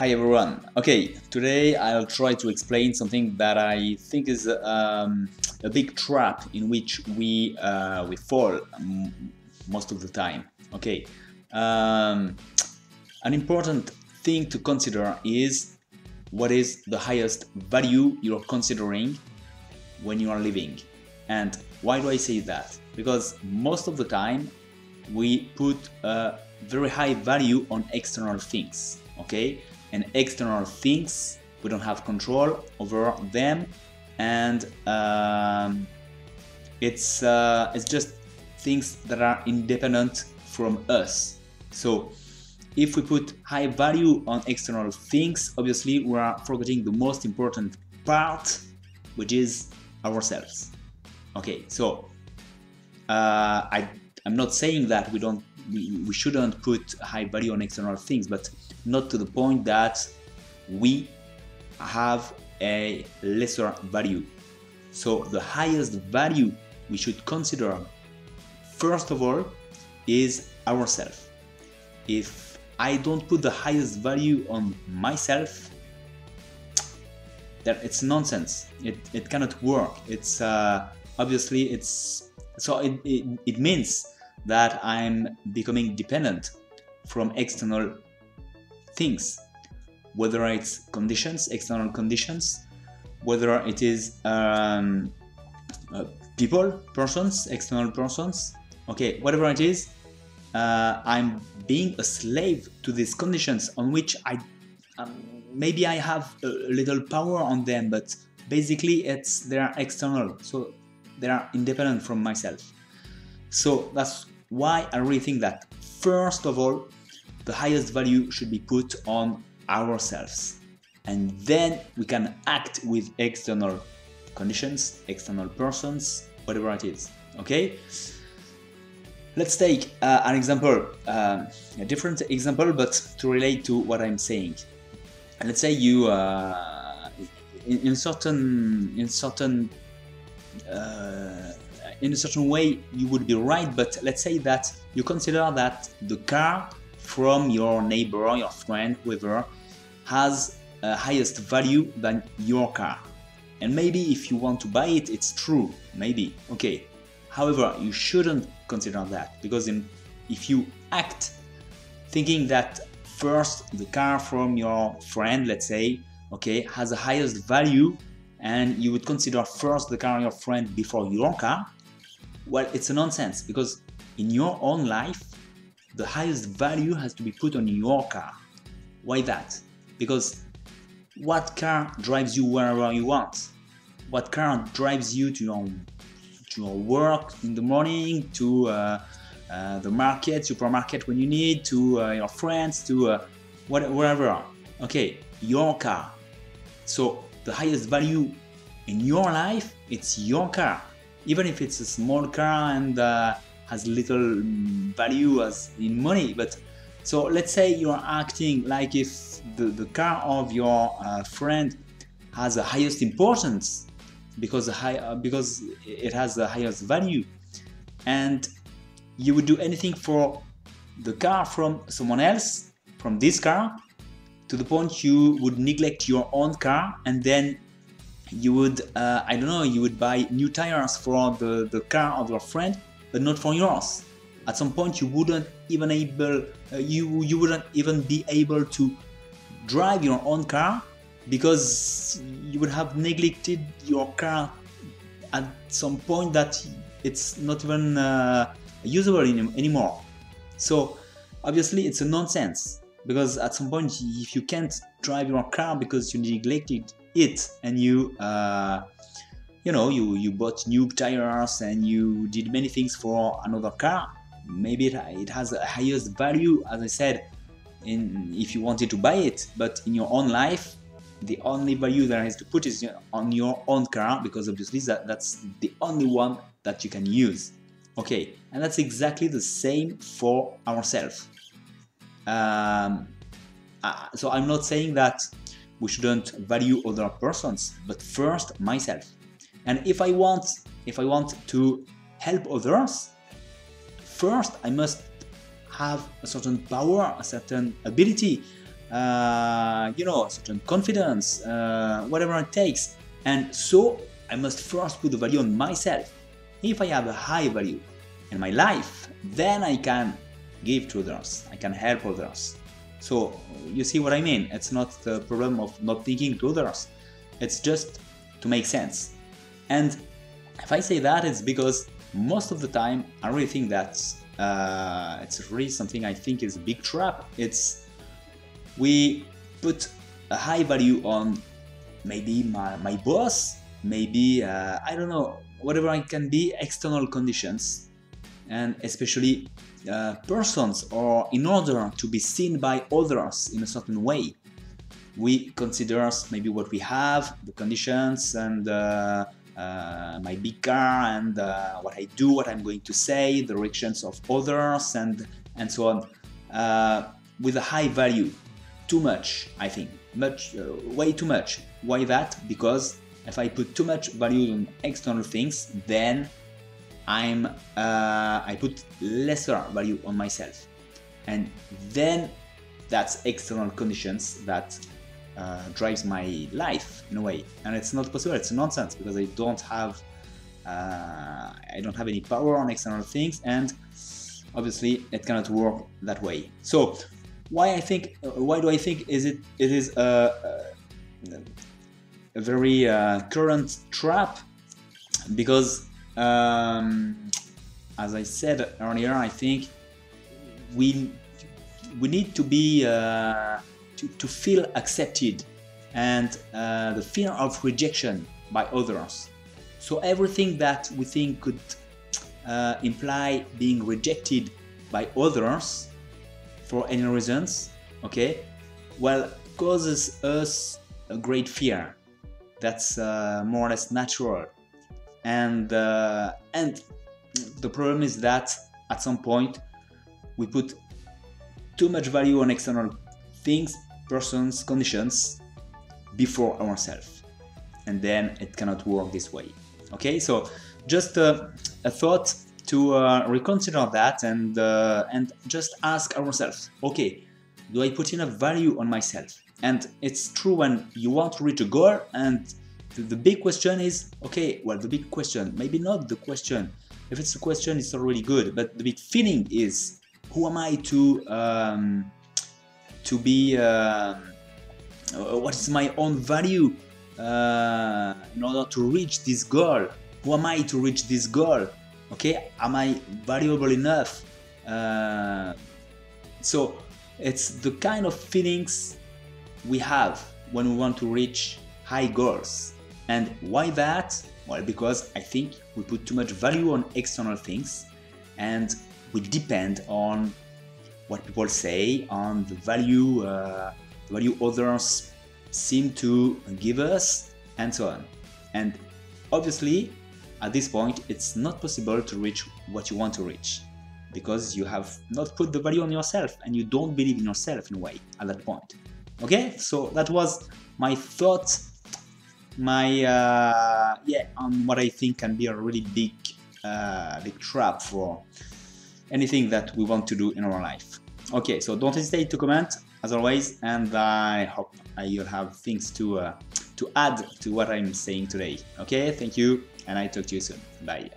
Hi everyone. Okay, today I'll try to explain something that I think is a big trap in which we fall most of the time. Okay, um, an important thing to consider is what is the highest value you're considering when you are living. And why do I say that? Because most of the time we put a very high value on external things. Okay, and external things we don't have control over them, and it's just things that are independent from us. So if we put high value on external things, obviously we are forgetting the most important part, which is ourselves. Okay, so I'm not saying that we shouldn't put high value on external things, but not to the point that we have a lesser value. So the highest value we should consider first of all is ourselves. If I don't put the highest value on myself, that it's nonsense. It cannot work. It's obviously it means that I'm becoming dependent from external things, whether it's conditions, external conditions, whether it is people, persons, external persons. Okay, whatever it is, I'm being a slave to these conditions on which maybe I have a little power on them, but basically they are external, so they are independent from myself. So that's why I really think that first of all the highest value should be put on ourselves, and then we can act with external conditions, external persons, whatever it is. Okay, let's take an example, a different example, but to relate to what I'm saying. And let's say you in a certain way you would be right, but let's say that you consider that the car from your neighbor, your friend, whoever, has a highest value than your car. And maybe if you want to buy it, it's true, maybe, okay. However, you shouldn't consider that, because if you act thinking that first the car from your friend, let's say, okay, has the highest value, and you would consider first the car of your friend before your car, well, it's a nonsense, because in your own life the highest value has to be put on your car. Why that? Because what car drives you wherever you want? What car drives you to your work in the morning, to the market, supermarket when you need, to your friends, to wherever? Okay, your car. So the highest value in your life, it's your car, even if it's a small car and has little value as in money. But so let's say you are acting like if the car of your friend has the highest importance because it has the highest value, and you would do anything for the car from someone else, from this car, to the point you would neglect your own car, and then you would I don't know, you would buy new tires for the car of your friend, but not for yours. At some point you wouldn't even be able to drive your own car, because you would have neglected your car at some point that it's not even usable anymore. So obviously it's a nonsense, because at some point if you can't drive your car because you neglected it, and you bought new tires and you did many things for another car, maybe it has a highest value, as I said, if you wanted to buy it, but in your own life the only value that has to put is on your own car, because obviously that's the only one that you can use. Okay, and that's exactly the same for ourselves. So I'm not saying that we shouldn't value other persons, but first myself. And if I want to help others, first I must have a certain power, a certain ability, you know, certain confidence, whatever it takes. And so I must first put the value on myself. If I have a high value in my life, then I can give to others, I can help others. So you see what I mean? It's not the problem of not thinking to others, it's just to make sense. And if I say that, it's because most of the time I really think that it's really something I think is a big trap. It's we put a high value on maybe my boss, maybe I don't know, whatever it can be, external conditions, and especially persons, or in order to be seen by others in a certain way. We consider maybe what we have, the conditions, and my big car, and what I do, what I'm going to say, the reactions of others, and so on, with a high value. Too much, I think, way too much. Why that? Because if I put too much value on external things, then I put lesser value on myself, and then that's external conditions that drives my life in a way, and it's not possible. It's nonsense, because I don't have any power on external things, and obviously it cannot work that way. So why do I think it is a very current trap? Because as I said earlier, I think we need to be to feel accepted, and the fear of rejection by others. So everything that we think could imply being rejected by others for any reasons, okay, well, causes us a great fear. That's more or less natural. And the problem is that at some point we put too much value on external things, persons, conditions before ourselves, and then it cannot work this way. Okay, so just a thought to reconsider that, and just ask ourselves, okay, do I put enough value on myself? And it's true when you want to reach a goal, and the big question is, okay, well, the big question, maybe not the question. If it's a question, it's already good, but the big feeling is, who am I to be, what is my own value in order to reach this goal? Who am I to reach this goal? Okay, am I valuable enough? So it's the kind of feelings we have when we want to reach high goals. And why that? Well, because I think we put too much value on external things, and we depend on what people say, on the value others seem to give us, and so on. And obviously, at this point, it's not possible to reach what you want to reach, because you have not put the value on yourself, and you don't believe in yourself in a way at that point. Okay, so that was my thought, on what I think can be a really big trap for anything that we want to do in our life. Okay, so don't hesitate to comment as always, and I hope you'll have things to add to what I'm saying today. Okay, thank you, and I talk to you soon. Bye.